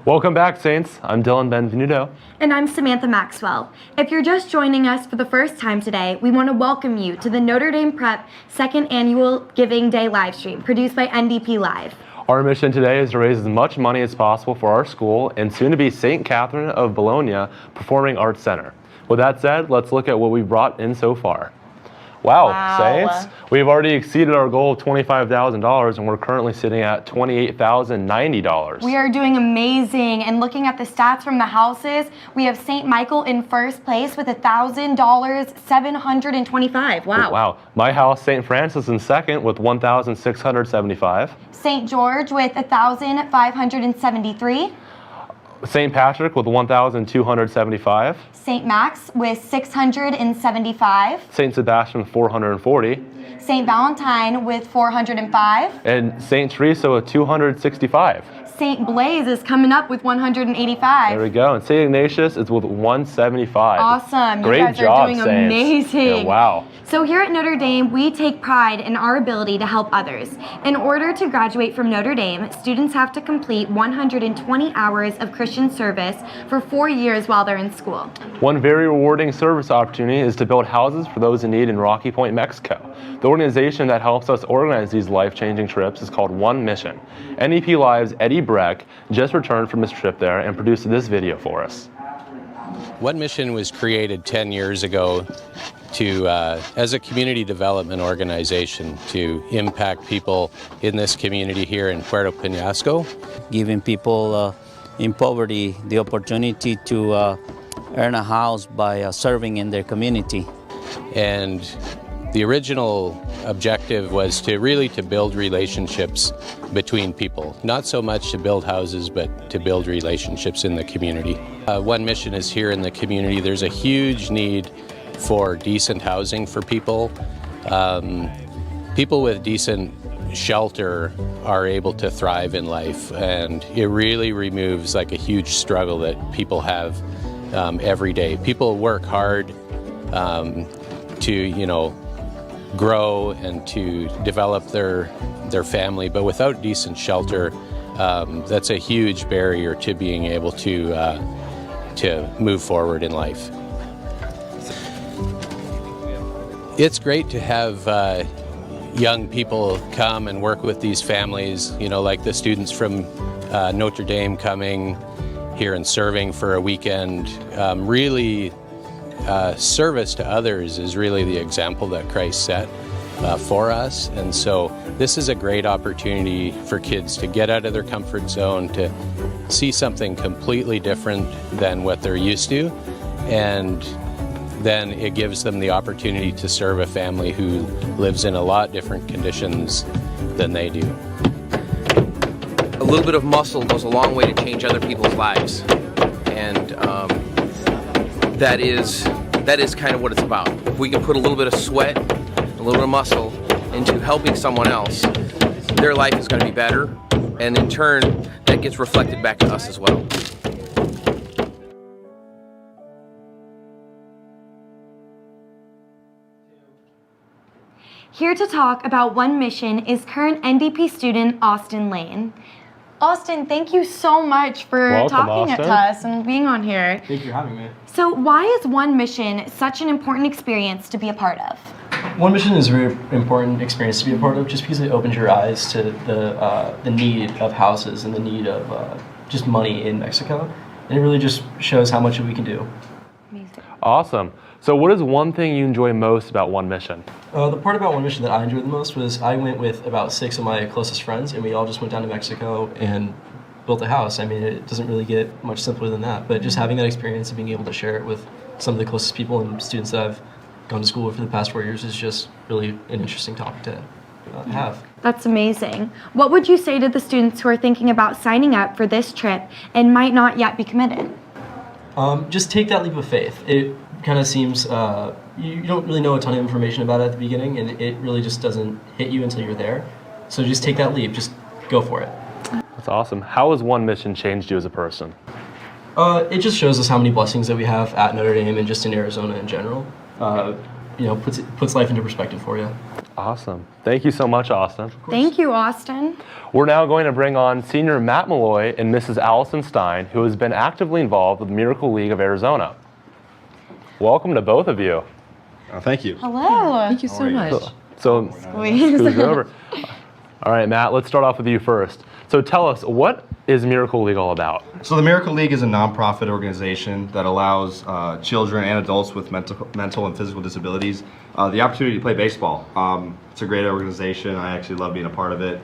Welcome back, Saints. I'm Dylan Benvenuto. And I'm Samantha Maxwell. If you're just joining us for the first time today, we want to welcome you to the Notre Dame Prep Second Annual Giving Day Livestream, produced by NDP Live. Our mission today is to raise as much money as possible for our school and soon to be St. Catherine of Bologna Performing Arts Center. With that said, let's look at what we've brought in so far. Wow. Saints, we've already exceeded our goal of $25,000 and we're currently sitting at $28,090. We are doing amazing, and looking at the stats from the houses, we have St. Michael in first place with $1,000, $725. Wow. Wow. My house, St. Francis, in second with $1,675. St. George with $1,573. St. Patrick with $1,275. St. Max with $675. St. Sebastian with $440. St. Valentine with $405. And St. Teresa with $265. St. Blaise is coming up with $185. There we go. And St. Ignatius is with $175. Awesome. Great you guys job, are doing Saints. amazing. Yeah, wow. So here at Notre Dame, we take pride in our ability to help others. In order to graduate from Notre Dame, students have to complete 120 hours of Christian service for 4 years while they're in school. One very rewarding service opportunity is to build houses for those in need in Rocky Point, Mexico. The organization that helps us organize these life-changing trips is called One Mission. NEP Live's Eddie Breck just returned from his trip there and produced this video for us. One Mission was created 10 years ago to, as a community development organization to impact people in this community here in Puerto Peñasco. Giving people in poverty the opportunity to earn a house by serving in their community. And the original objective was to build relationships between people. Not so much to build houses, but to build relationships in the community. One Mission is here in the community. There's a huge need for decent housing for people. People with decent shelter are able to thrive in life, and it really removes like a huge struggle that people have every day. People work hard to, grow and to develop their family, but without decent shelter, that's a huge barrier to being able to move forward in life. It's great to have young people come and work with these families, like the students from Notre Dame coming here and serving for a weekend. Really, service to others is really the example that Christ set for us. And so this is a great opportunity for kids to get out of their comfort zone, to see something completely different than what they're used to. And then it gives them the opportunity to serve a family who lives in a lot different conditions than they do. A little bit of muscle goes a long way to change other people's lives. And that is kind of what it's about. If we can put a little bit of sweat, a little bit of muscle into helping someone else, their life is going to be better, and in turn, that gets reflected back to us as well. Here to talk about One Mission is current NDP student Austin Lane. Austin, thank you so much for talking to us and being on here. Thank you for having me. So why is One Mission such an important experience to be a part of? One Mission is a very important experience to be a part of just because it opens your eyes to the need of houses and the need of just money in Mexico. And it really just shows how much we can do. Amazing. Awesome. So what is one thing you enjoy most about One Mission? The part about One Mission that I enjoyed the most was I went with about 6 of my closest friends, and we all just went down to Mexico and built a house. I mean, it doesn't really get much simpler than that, but just having that experience and being able to share it with some of the closest people and students that I've gone to school with for the past 4 years is just really an interesting topic to have. That's amazing. What would you say to the students who are thinking about signing up for this trip and might not yet be committed? Just take that leap of faith. It kind of seems you don't really know a ton of information about it at the beginning, and it really just doesn't hit you until you're there. So just take that leap. Just go for it. That's awesome. How has One Mission changed you as a person? It just shows us how many blessings that we have at Notre Dame and just in Arizona in general. Puts life into perspective for you. Awesome. Thank you so much, Austin. Thank you, Austin. We're now going to bring on senior Matt Malloy and Mrs. Allison Stein, who has been actively involved with the Miracle League of Arizona. Welcome to both of you. Thank you. Hello. Thank you so much. So, scoot over. All right, Matt, let's start off with you first. So tell us, what is Miracle League all about? So the Miracle League is a nonprofit organization that allows children and adults with mental and physical disabilities the opportunity to play baseball. It's a great organization. I actually love being a part of it.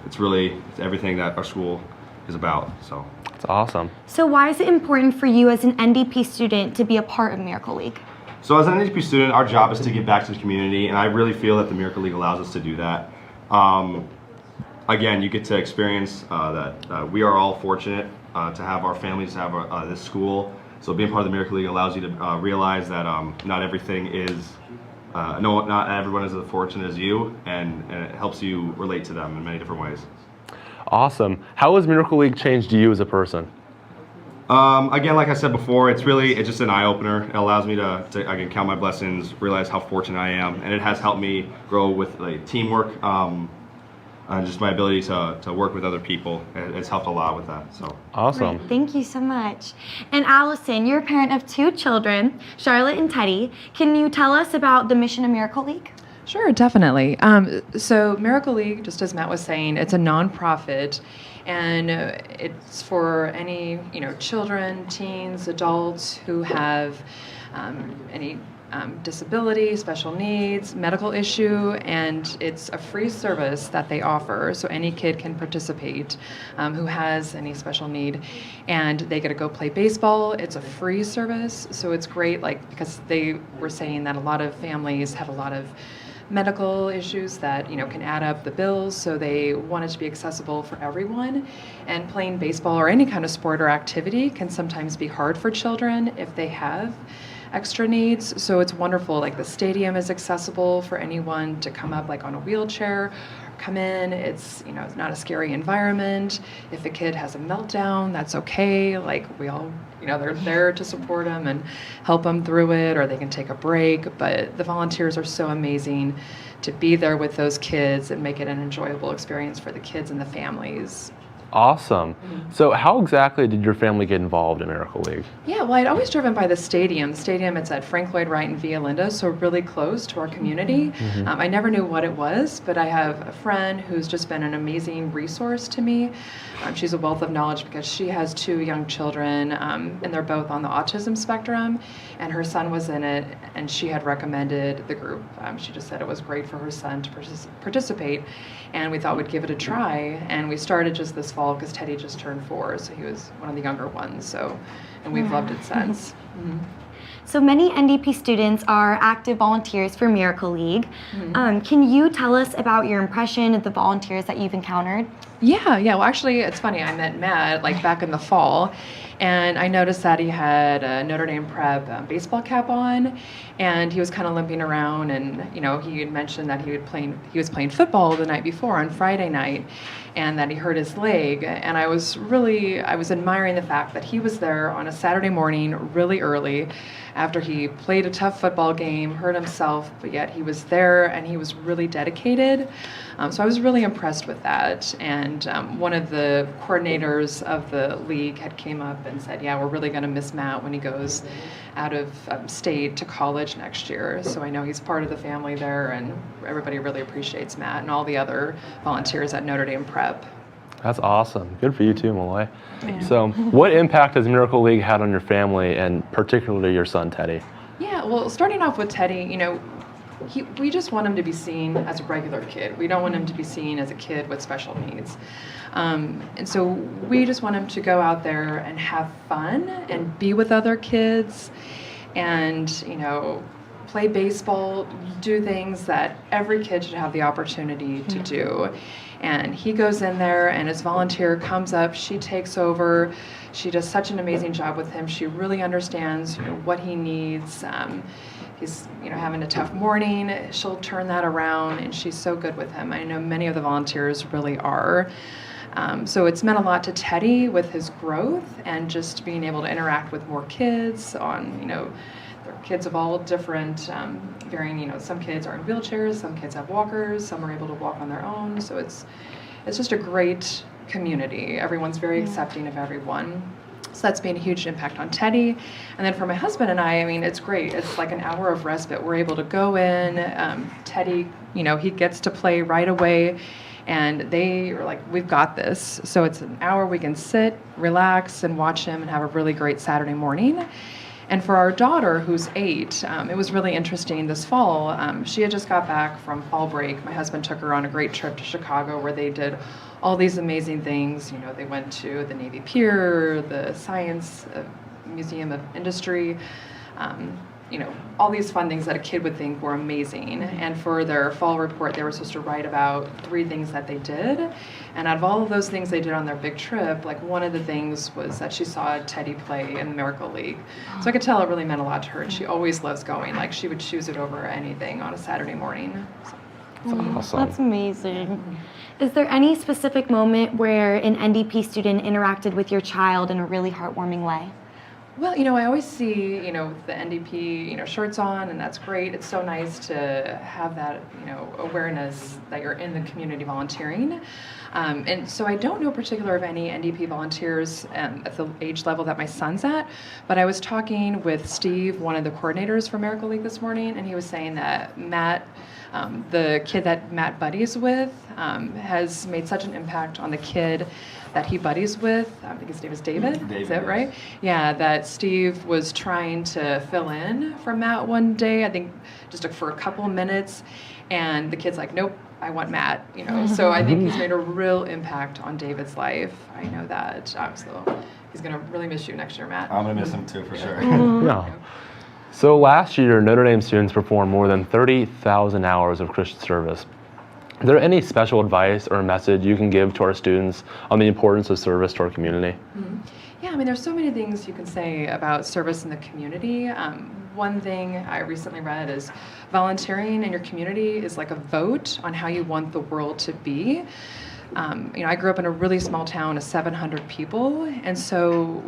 It's everything that our school is about. So It's awesome. So why is it important for you as an NDP student to be a part of Miracle League? So as an NDP student, our job is to give back to the community, and I really feel that the Miracle League allows us to do that. Again, you get to experience that we are all fortunate to have our families, to have this school. So being part of the Miracle League allows you to realize that not everything is, not everyone is as fortunate as you, and it helps you relate to them in many different ways. Awesome. How has Miracle League changed you as a person? Again, like I said before, it's just an eye-opener. It allows me to again, count my blessings, realize how fortunate I am, and it has helped me grow with teamwork, and just my ability to work with other people. It's helped a lot with that. So Awesome. Great. Thank you so much. And Allison, you're a parent of 2 children, Charlotte and Teddy. Can you tell us about the mission of Miracle League? Sure, definitely. So Miracle League, just as Matt was saying, it's a nonprofit, and it's for any children, teens, adults who have any disability, special needs, medical issue, and it's a free service that they offer. So any kid can participate who has any special need, and they get to go play baseball. It's a free service, so it's great. Because they were saying that a lot of families have a lot of medical issues that can add up the bills, so they want it to be accessible for everyone. And playing baseball or any kind of sport or activity can sometimes be hard for children if they have extra needs. So it's wonderful. The stadium is accessible for anyone to come up on a wheelchair, come in. It's it's not a scary environment. If a kid has a meltdown, that's okay. We all they're there to support them and help them through it, or they can take a break. But the volunteers are so amazing to be there with those kids and make it an enjoyable experience for the kids and the families. Awesome. So how exactly did your family get involved in Miracle League? Yeah, well, I'd always driven by the stadium. The stadium, it's at Frank Lloyd Wright in Via Linda, so really close to our community. I never knew what it was, but I have a friend who's just been an amazing resource to me. She's a wealth of knowledge because she has 2 young children, and they're both on the autism spectrum, and her son was in it, and she had recommended the group. She just said it was great for her son to participate, and we thought we'd give it a try, and we started just this fall because Teddy just turned 4, so he was one of the younger ones. And we've loved it since. So many NDP students are active volunteers for Miracle League. Can you tell us about your impression of the volunteers that you've encountered? Yeah. Well, actually, it's funny. I met Matt back in the fall, and I noticed that he had a Notre Dame Prep baseball cap on, and he was kind of limping around. And he had mentioned that he was playing football the night before on Friday night, and that he hurt his leg. And I was admiring the fact that he was there on a Saturday morning really early after he played a tough football game, hurt himself, but yet he was there and he was really dedicated. So I was really impressed with that. And one of the coordinators of the league had came up and said, yeah, we're really going to miss Matt when he goes out of state to college next year. So I know he's part of the family there, and everybody really appreciates Matt and all the other volunteers at Notre Dame Prep. That's awesome. Good for you too, Malloy. So what impact has Miracle League had on your family, and particularly your son, Teddy? Yeah, well, starting off with Teddy, we just want him to be seen as a regular kid. We don't want him to be seen as a kid with special needs. And so we just want him to go out there and have fun and be with other kids and, play baseball, do things that every kid should have the opportunity to do. And he goes in there, and his volunteer comes up, she takes over. She does such an amazing job with him. She really understands what he needs. He's having a tough morning. She'll turn that around, and she's so good with him. I know many of the volunteers really are. So it's meant a lot to Teddy with his growth and just being able to interact with more kids on the There are kids of all different, varying, some kids are in wheelchairs, some kids have walkers, some are able to walk on their own. So it's just a great community. Everyone's very accepting of everyone. So that's been a huge impact on Teddy. And then for my husband and I mean, it's great. It's like an hour of respite. We're able to go in. Teddy, he gets to play right away. And they are like, we've got this. So it's an hour we can sit, relax, and watch him and have a really great Saturday morning. And for our daughter, who's 8, it was really interesting this fall. She had just got back from fall break. My husband took her on a great trip to Chicago where they did all these amazing things. They went to the Navy Pier, the Science Museum of Industry, all these fun things that a kid would think were amazing. And for their fall report, they were supposed to write about 3 things that they did. And out of all of those things they did on their big trip, like one of the things was that she saw Teddy play in the Miracle League. So I could tell it really meant a lot to her. And she always loves going. Like she would choose it over anything on a Saturday morning. So. That's awesome. That's amazing. Is there any specific moment where an NDP student interacted with your child in a really heartwarming way? Well, I always see, the NDP, shirts on, and that's great. It's so nice to have that, awareness that you're in the community volunteering. And so I don't know particular of any NDP volunteers at the age level that my son's at, but I was talking with Steve, one of the coordinators for Miracle League this morning, and he was saying that Matt, the kid that Matt buddies with, has made such an impact on the kid that he buddies with. I think his name is David. Is that right? Yeah, that Steve was trying to fill in for Matt one day, I think just for a couple of minutes, and the kid's like, nope, I want Matt, So I think he's made a real impact on David's life. I know that. So he's going to really miss you next year, Matt. I'm going to miss him too, for sure. Yeah. So last year, Notre Dame students performed more than 30,000 hours of Christian service. Is there any special advice or message you can give to our students on the importance of service to our community? Mm-hmm. Yeah, there's so many things you can say about service in the community. One thing I recently read is volunteering in your community is like a vote on how you want the world to be. I grew up in a really small town of 700 people, and so,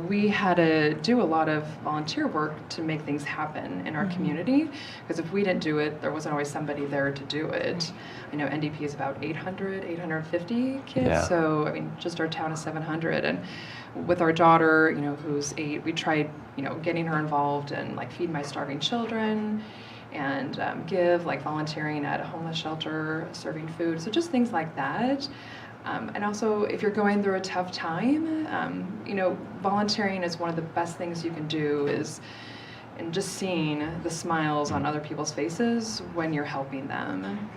we had to do a lot of volunteer work to make things happen in our community, because if we didn't do it, there wasn't always somebody there to do it. I know NDP is about 850 kids, so, just our town is 700, and with our daughter, who's 8, we tried, getting her involved in, Feed My Starving Children, and give, volunteering at a homeless shelter, serving food, so just things like that. And also, if you're going through a tough time, volunteering is one of the best things you can do and just seeing the smiles on other people's faces when you're helping them.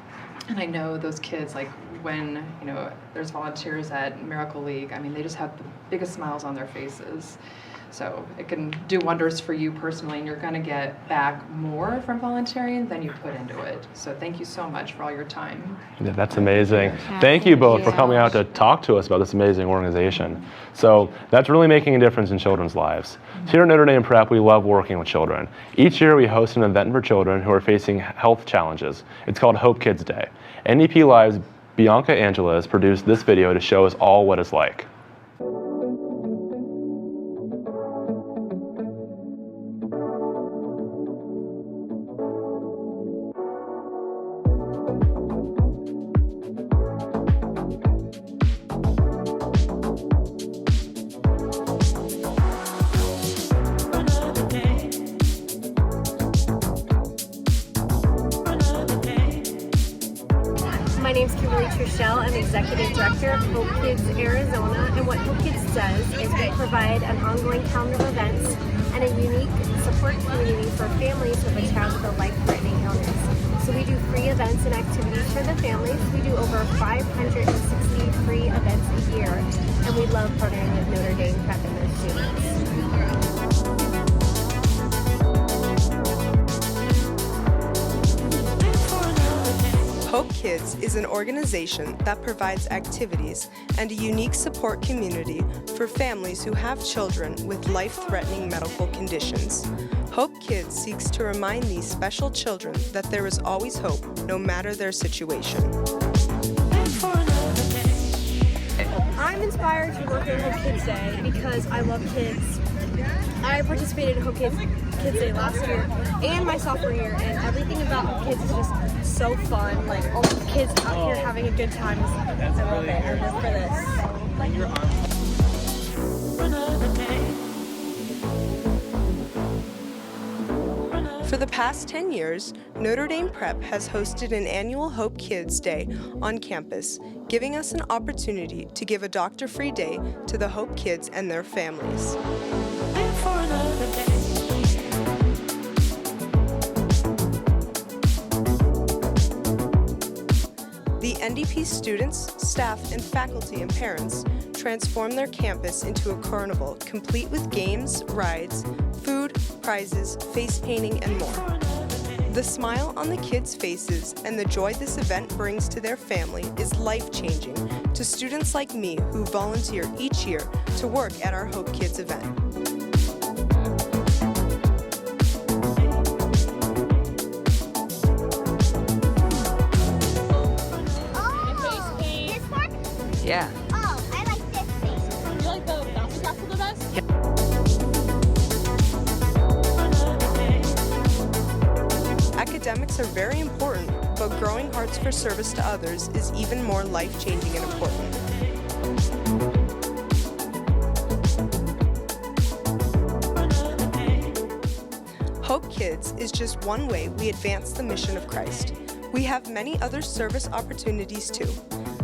And I know those kids, when, there's volunteers at Miracle League, they just have the biggest smiles on their faces. So it can do wonders for you personally, and you're going to get back more from volunteering than you put into it. So thank you so much for all your time. Yeah, that's amazing. Thank you both for coming out to talk to us about this amazing organization. So that's really making a difference in children's lives. Here at Notre Dame Prep, we love working with children. Each year we host an event for children who are facing health challenges. It's called Hope Kids Day. NDP Live's Bianca Angeles produced this video to show us all what it's like. My name's Kimberly Trushell. I'm Executive Director of Hope Kids Arizona, and what Hope Kids does is we provide an ongoing calendar of events and a unique support community for families with a child with a life-threatening illness. So we do free events and activities for the families. We do over 560 free events a year, and we love partnering with Notre Dame Prep and their students. Hope Kids is an organization that provides activities and a unique support community for families who have children with life-threatening medical conditions. Hope Kids seeks to remind these special children that there is always hope, no matter their situation. I'm I'm inspired to work at Hope Kids Day because I love kids. I participated in Hope Kids Day last year and my sophomore year, and everything about Hope Kids is just so fun. Like all the kids out here having a good time. I love it. I live for this. For the past 10 years, Notre Dame Prep has hosted an annual Hope Kids Day on campus, giving us an opportunity to give a doctor-free day to the Hope kids and their families. The NDP students, staff, and faculty and parents transform their campus into a carnival complete with games, rides, food, prizes, face painting, and more. The smile on the kids' faces and the joy this event brings to their family is life-changing to students like me who volunteer each year to work at our Hope Kids event. Yeah. Oh, I like this face. You like the bouncing castle the best? Academics are very important, but growing hearts for service to others is even more life-changing and important. Hope Kids is just one way we advance the mission of Christ. We have many other service opportunities too.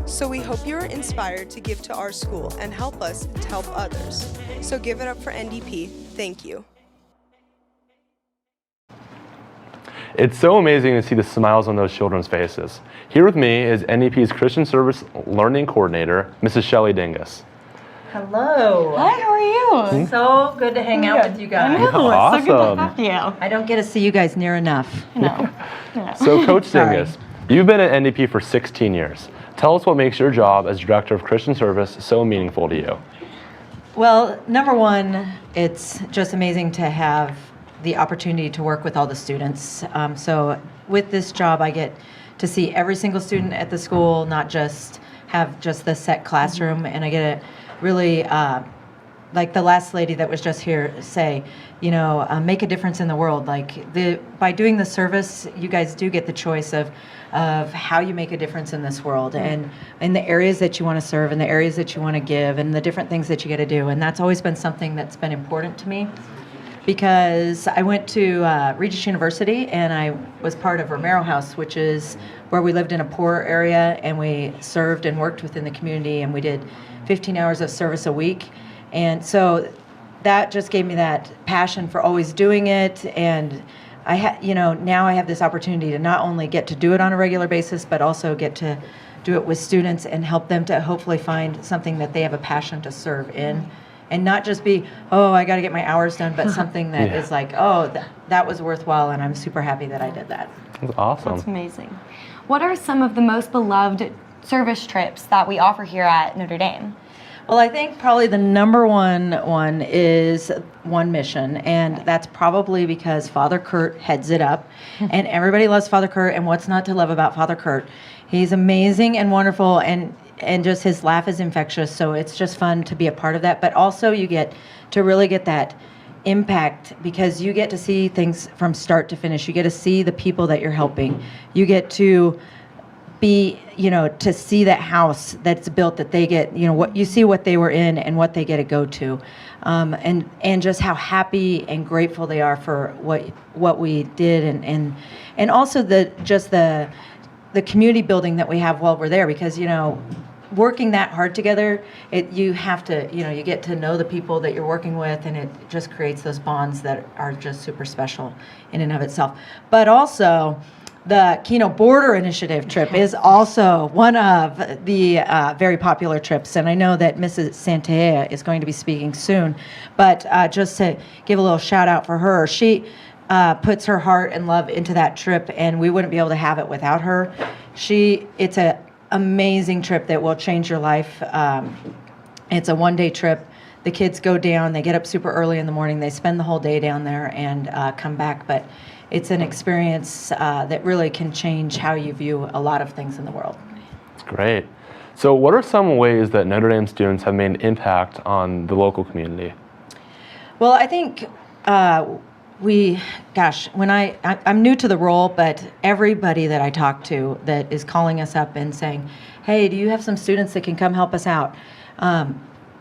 So we hope you are inspired to give to our school and help us to help others. So give it up for NDP. Thank you. It's so amazing to see the smiles on those children's faces. Here with me is NDP's Christian Service Learning Coordinator, Mrs. Shelley Dingus. Hello. Hi, how are you? So good to hang out with you guys. I know, Awesome. it's so good to have you. I don't get to see you guys near enough. No. So Coach Sorry. Dingus, you've been at NDP for 16 years. Tell us what makes your job as Director of Christian Service so meaningful to you. Well, number one, it's just amazing to have the opportunity to work with all the students. So with this job, I get to see every single student at the school, not just have just the set classroom, and I get to really, like the last lady that was just here say, you know, make a difference in the world. Like by doing the service, you guys do get the choice of how you make a difference in this world, and in the areas that you want to serve, and the areas that you want to give, and the different things that you get to do. And that's always been something that's been important to me, because I went to Regis University and I was part of Romero House, which is where we lived in a poor area, and we served and worked within the community, and we did 15 hours of service a week. And so that just gave me that passion for always doing it. And now I have this opportunity to not only get to do it on a regular basis, but also get to do it with students and help them to hopefully find something that they have a passion to serve in. And not just be, oh, I got to get my hours done, but something that is like, oh, that was worthwhile, and I'm super happy that I did that. That's awesome. That's amazing. What are some of the most beloved service trips that we offer here at Notre Dame? Well, I think probably the number one is One Mission, and that's probably because Father Kurt heads it up, and everybody loves Father Kurt, and what's not to love about Father Kurt? He's amazing and wonderful, and just his laugh is infectious, so it's just fun to be a part of that. But also you get to really get that impact, because you get to see things from start to finish. You get to see the people that you're helping. You get to be, to see that house that's built, that they get, what you see, what they were in and what they get to go to, and just how happy and grateful they are for what we did, and also the community building that we have while we're there, because working that hard together, you have to, you get to know the people that you're working with, and it just creates those bonds that are just super special in and of itself. But also, the Keno Border Initiative trip is also one of the very popular trips, and I know that Mrs. Santea is going to be speaking soon, but just to give a little shout out for her, she puts her heart and love into that trip, and we wouldn't be able to have it without her. It's an amazing trip that will change your life. It's a one-day trip. The kids go down, they get up super early in the morning, they spend the whole day down there and come back, but it's an experience that really can change how you view a lot of things in the world. That's great. So what are some ways that Notre Dame students have made an impact on the local community? Well, I think when I'm new to the role, but everybody that I talk to that is calling us up and saying, hey, do you have some students that can come help us out?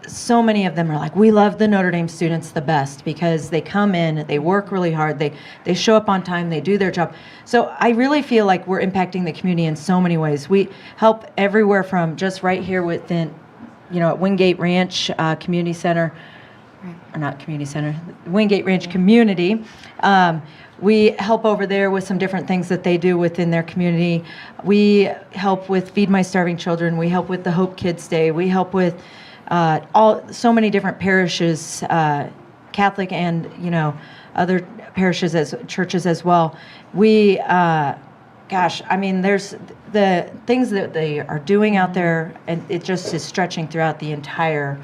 So many of them are like, we love the Notre Dame students the best because they come in, they work really hard, they show up on time, they do their job. So I really feel like we're impacting the community in so many ways. We help everywhere from just right here within, at Wingate Ranch Community Center, or not community center, Wingate Ranch Community. We help over there with some different things that they do within their community. We help with Feed My Starving Children. We help with the Hope Kids Day. We help with so many different parishes, Catholic and other parishes as churches as well. We, there's the things that they are doing out there, and it just is stretching throughout the entire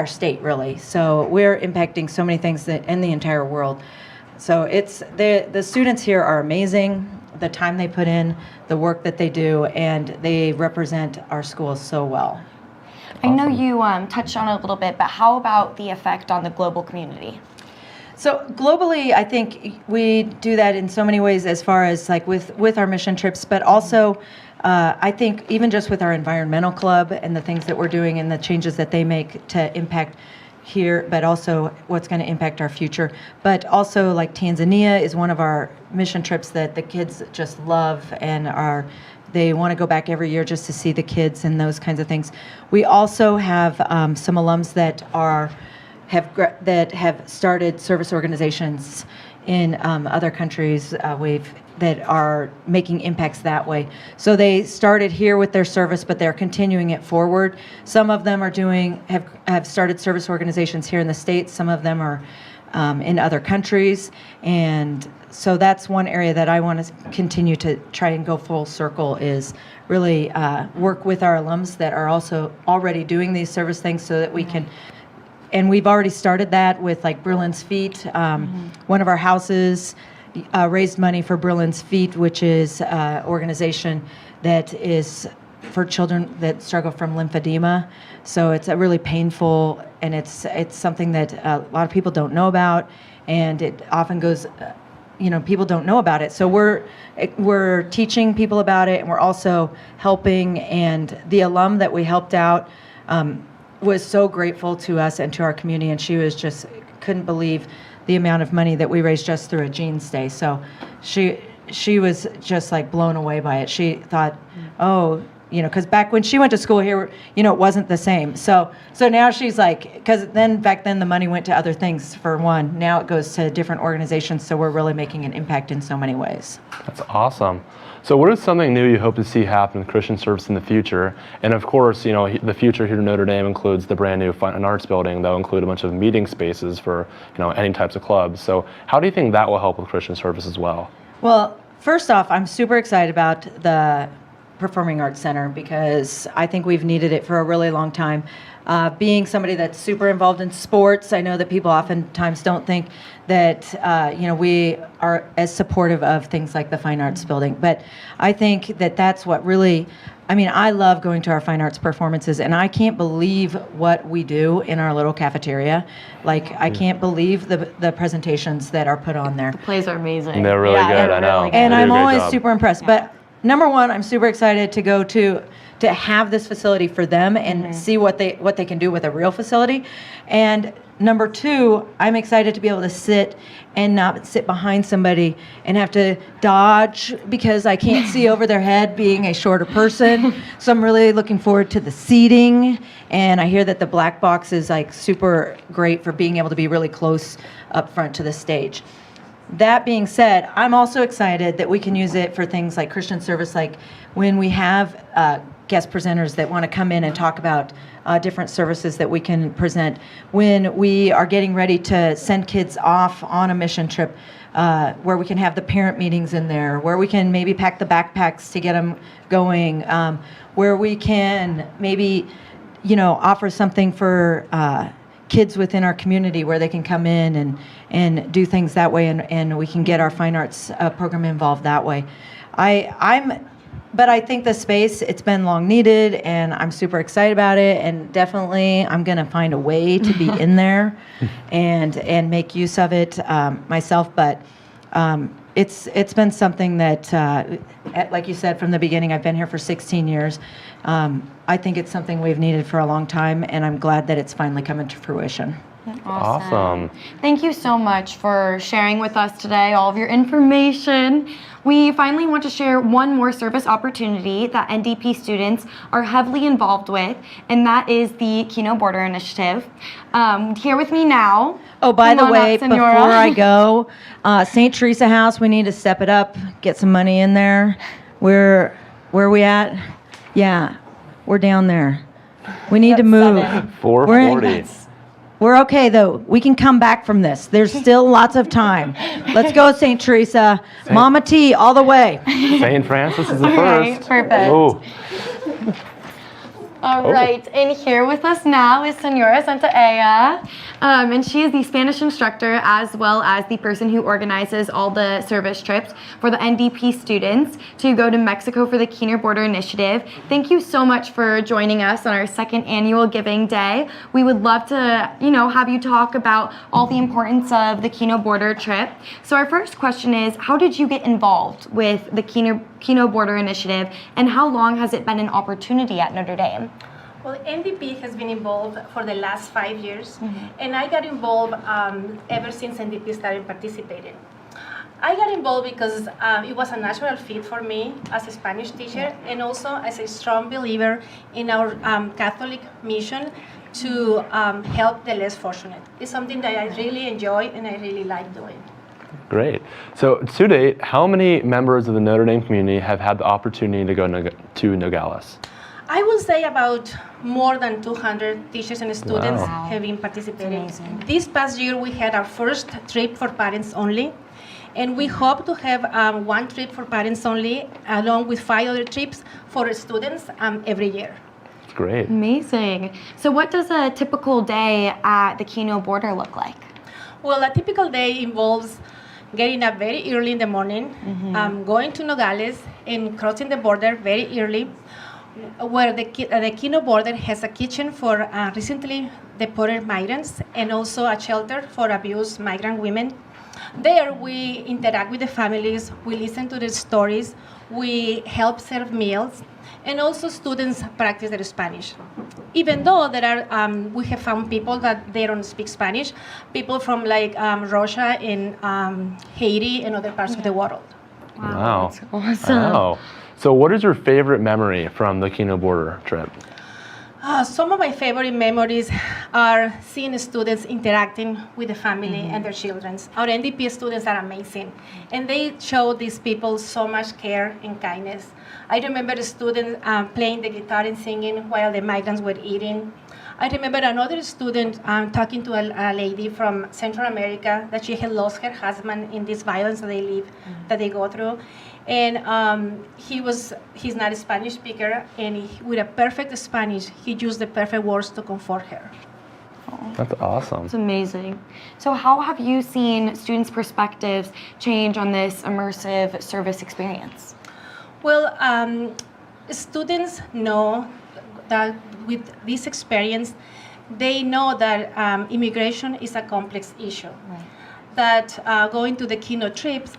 state, really. So we're impacting so many things that in the entire world. So it's the students here are amazing. The time they put in, the work that they do, and they represent our schools so well. I know you touched on it a little bit, but how about the effect on the global community? So globally, I think we do that in so many ways, as far as like with our mission trips, but also I think even just with our environmental club and the things that we're doing and the changes that they make to impact here, but also what's going to impact our future. But also, like, Tanzania is one of our mission trips that the kids just love and they want to go back every year just to see the kids and those kinds of things. We also have some alums that have started service organizations in other countries that are making impacts that way. So they started here with their service, but they're continuing it forward. Some of them have started service organizations here in the States. Some of them are in other countries. And so that's one area that I want to continue to try and go full circle, is really work with our alums that are also already doing these service things, so that we can. And we've already started that with, like, Berlin's Feet. One of our houses raised money for Berlin's Feet, which is an organization that is for children that struggle from lymphedema. So it's a really painful, and it's something that a lot of people don't know about, and it often goes, people don't know about it. So we're teaching people about it, and we're also helping. And the alum that we helped out was so grateful to us and to our community, and she was just couldn't believe the amount of money that we raised just through a Jeans Day. So she was just, like, blown away by it. She thought, because back when she went to school here, it wasn't the same. So now she's like, because back then the money went to other things for one. Now it goes to different organizations, so we're really making an impact in so many ways. That's awesome. So what is something new you hope to see happen in Christian service in the future? And of course, the future here at Notre Dame includes the brand new Fine Arts building that will include a bunch of meeting spaces for any types of clubs. So how do you think that will help with Christian service as well? Well, first off, I'm super excited about the Performing Arts Center, because I think we've needed it for a really long time. Being somebody that's super involved in sports, I know that people oftentimes don't think that we are as supportive of things like the Fine Arts building. But I think that that's what really, I love going to our fine arts performances, and I can't believe what we do in our little cafeteria. Like, I can't believe the presentations that are put on there. The plays are amazing. They're really good, I know. And I'm always super impressed. But number one, I'm super excited to go to have this facility for them and see what they can do with a real facility. And number two, I'm excited to be able to sit and not sit behind somebody and have to dodge because I can't see over their head, being a shorter person. So I'm really looking forward to the seating. And I hear that the black box is, like, super great for being able to be really close up front to the stage. That being said, I'm also excited that we can use it for things like Christian service, like when we have guest presenters that want to come in and talk about different services that we can present. When we are getting ready to send kids off on a mission trip, where we can have the parent meetings in there, where we can maybe pack the backpacks to get them going, where we can maybe, offer something for kids within our community where they can come in and do things that way, and we can get our fine arts program involved that way. I'm But I think the space, it's been long needed, and I'm super excited about it. And definitely, I'm going to find a way to be in there and make use of it myself. But it's been something that, like you said from the beginning, I've been here for 16 years. I think it's something we've needed for a long time, and I'm glad that it's finally coming to fruition. Awesome. Thank you so much for sharing with us today all of your information. We finally want to share one more service opportunity that NDP students are heavily involved with, and that is the Keno Border Initiative. Here with me now. Oh, by the way, Senora. before I go, St. Teresa House, we need to step it up, get some money in there. Where are we at? Yeah, we're down there. We need to move. 440. We're okay, though. We can come back from this. There's still lots of time. Let's go, St. Teresa. Mama T, all the way. St. Francis is the Okay, first. perfect. Oh. All right, and here with us now is Senora Santaella, and she is the Spanish instructor as well as the person who organizes all the service trips for the NDP students to go to Mexico for the Keno Border Initiative. Thank you so much for joining us on our second annual Giving Day. We would love to, have you talk about all the importance of the Keno Border trip. So our first question is, how did you get involved with the Keno Border Initiative, and how long has it been an opportunity at Notre Dame? Well, NDP has been involved for the last 5 years, and I got involved ever since NDP started participating. I got involved because it was a natural fit for me as a Spanish teacher and also as a strong believer in our Catholic mission to help the less fortunate. It's something that I really enjoy and I really like doing. Great. So to date, how many members of the Notre Dame community have had the opportunity to go to Nogales? I will say about more than 200 teachers and students Wow. have been participating. This past year we had our first trip for parents only, and we hope to have one trip for parents only along with 5 other trips for students every year. Great. Amazing. So what does a typical day at the Keno Border look like? Well, a typical day involves getting up very early in the morning, going to Nogales and crossing the border very early, where the Keno Border has a kitchen for recently deported migrants and also a shelter for abused migrant women. There we interact with the families, we listen to their stories, we help serve meals, and also students practice their Spanish. Even though there are, we have found people that they don't speak Spanish, people from like Russia and Haiti and other parts of the world. Wow. That's awesome. Wow. So what is your favorite memory from the Keno Border trip? Some of my favorite memories are seeing students interacting with the family and their children. Our NDP students are amazing, and they show these people so much care and kindness. I remember a student playing the guitar and singing while the migrants were eating. I remember another student talking to a lady from Central America that she had lost her husband in this violence that that they go through. And he's not a Spanish speaker, and with a perfect Spanish, he used the perfect words to comfort her. That's awesome. It's amazing. So how have you seen students' perspectives change on this immersive service experience? Well, students know that with this experience, they know that immigration is a complex issue. Right. That going to the Keno trips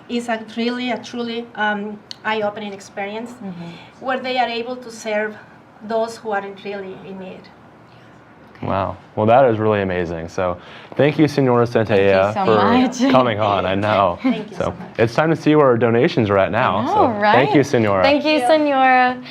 is a truly eye-opening experience where they are able to serve those who aren't really in need. Wow. Well, that is really amazing. So thank you, Senora Santaella, for coming on. I know. Thank you so much. It's time to see where our donations are at now. Right? Thank you, Senora. Thank you, Senora.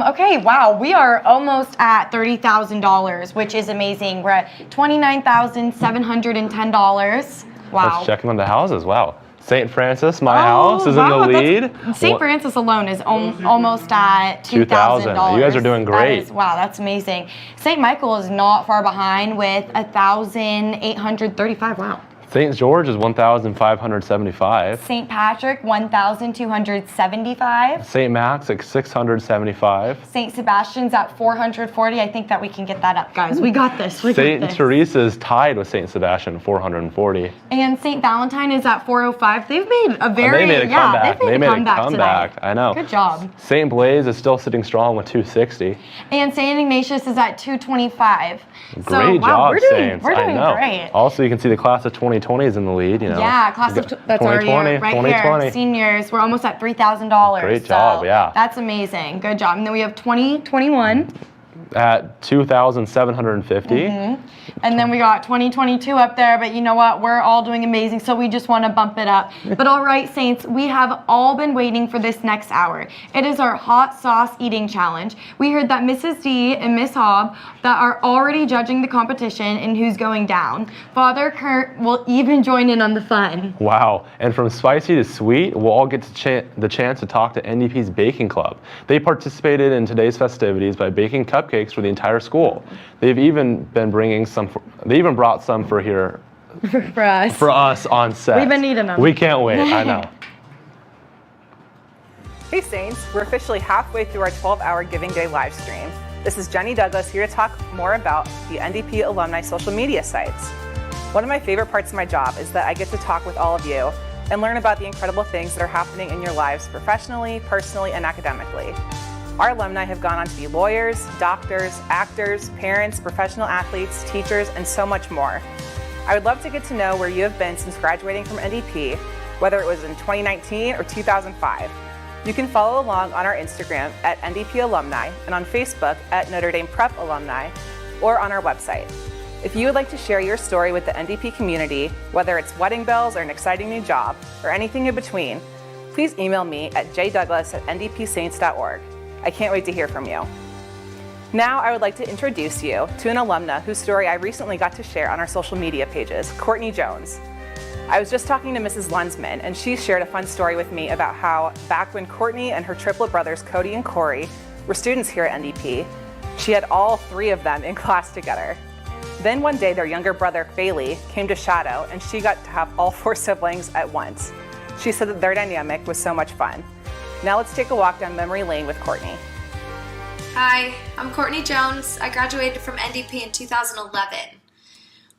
Okay, wow, we are almost at $30,000, which is amazing. We're at $29,710. Wow. Let's check on the houses. Wow. St. Francis, my house, is in the lead. St. Francis alone is almost at $2,000. You guys are doing great. Wow, that's amazing. St. Michael is not far behind with $1,835. Wow. St. George is 1,575. St. Patrick, 1,275. St. Matt's at 675. St. Sebastian's at 440. I think that we can get that up, guys. We got this. We got St. this. Teresa is tied with St. Sebastian at 440. And St. Valentine is at 405. They've made a very They made a comeback. They've made a comeback tonight. I know. Good job. St. Blaise is still sitting strong with 260. And St. Ignatius is at 225. Great job, Saints. We're doing I know. great. Also, you can see the class of 2020 is in the lead. You know. Yeah, class of that's already right 2020. here. Seniors, we're almost at $3,000. Great job, yeah. That's amazing. Good job. And then we have 2021 at 2,750. And then we got 2022 up there, but you know what? We're all doing amazing, so we just want to bump it up. But all right, Saints, we have all been waiting for this next hour. It is our hot sauce eating challenge. We heard that Mrs. D and Miss Hobb that are already judging the competition and who's going down. Father Kurt will even join in on the fun. Wow. And from spicy to sweet, we'll all get the chance to talk to NDP's Baking Club. They participated in today's festivities by baking cupcakes for the entire school. They've even been bringing some. They even brought some for here. For us. For us on set. We've been eating them. We can't wait. I know. Hey Saints, we're officially halfway through our 12-hour Giving Day live stream. This is Jenny Douglas here to talk more about the NDP alumni social media sites. One of my favorite parts of my job is that I get to talk with all of you and learn about the incredible things that are happening in your lives professionally, personally, and academically. Our alumni have gone on to be lawyers, doctors, actors, parents, professional athletes, teachers, and so much more. I would love to get to know where you have been since graduating from NDP, whether it was in 2019 or 2005. You can follow along on our Instagram at NDP Alumni and on Facebook at Notre Dame Prep Alumni or on our website. If you would like to share your story with the NDP community, whether it's wedding bells or an exciting new job or anything in between, please email me at jdouglas@ndpsaints.org. I can't wait to hear from you. Now I would like to introduce you to an alumna whose story I recently got to share on our social media pages, Courtney Jones. I was just talking to Mrs. Lunsman, and she shared a fun story with me about how back when Courtney and her triplet brothers, Cody and Corey, were students here at NDP, she had all three of them in class together. Then one day their younger brother, Bailey, came to shadow, and she got to have all four siblings at once. She said that their dynamic was so much fun. Now let's take a walk down memory lane with Courtney. Hi, I'm Courtney Jones. I graduated from NDP in 2011.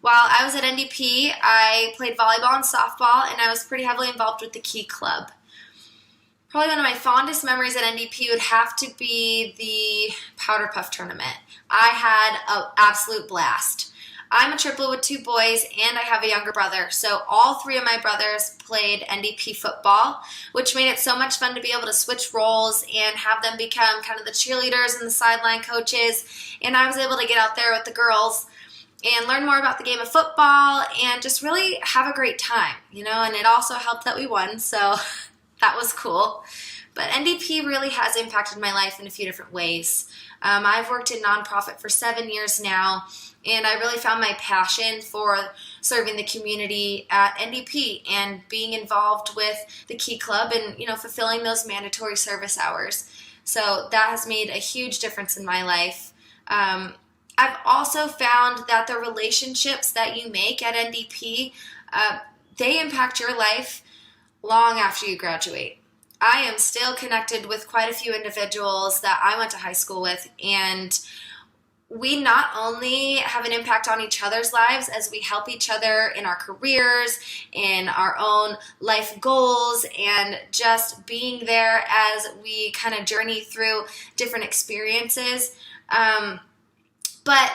While I was at NDP, I played volleyball and softball, and I was pretty heavily involved with the Key Club. Probably one of my fondest memories at NDP would have to be the Powder Puff tournament. I had an absolute blast. I'm a triplet with two boys, and I have a younger brother, so all three of my brothers played NDP football, which made it so much fun to be able to switch roles and have them become kind of the cheerleaders and the sideline coaches, and I was able to get out there with the girls and learn more about the game of football and just really have a great time, you know, and it also helped that we won, so that was cool. But NDP really has impacted my life in a few different ways. I've worked in nonprofit for 7 years now, and I really found my passion for serving the community at NDP and being involved with the Key Club and, you know, fulfilling those mandatory service hours. So that has made a huge difference in my life. I've also found that the relationships that you make at NDP, they impact your life long after you graduate. I am still connected with quite a few individuals that I went to high school with, and we not only have an impact on each other's lives as we help each other in our careers, in our own life goals, and just being there as we kind of journey through different experiences, but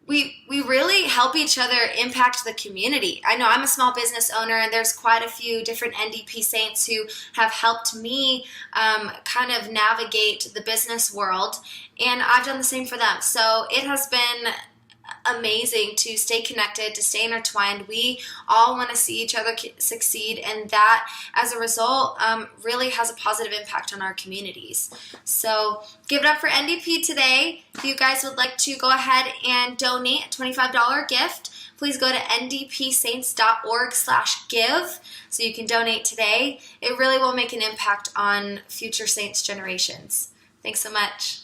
we really help each other impact the community. I know I'm a small business owner, and there's quite a few different NDP Saints who have helped me kind of navigate the business world, and I've done the same for them. So it has been amazing to stay connected, to stay intertwined. We all want to see each other succeed, and that, as a result, really has a positive impact on our communities. So give it up for NDP today. If you guys would like to go ahead and donate a $25 gift, please go to ndpsaints.org/give so you can donate today. It really will make an impact on future Saints generations. Thanks so much.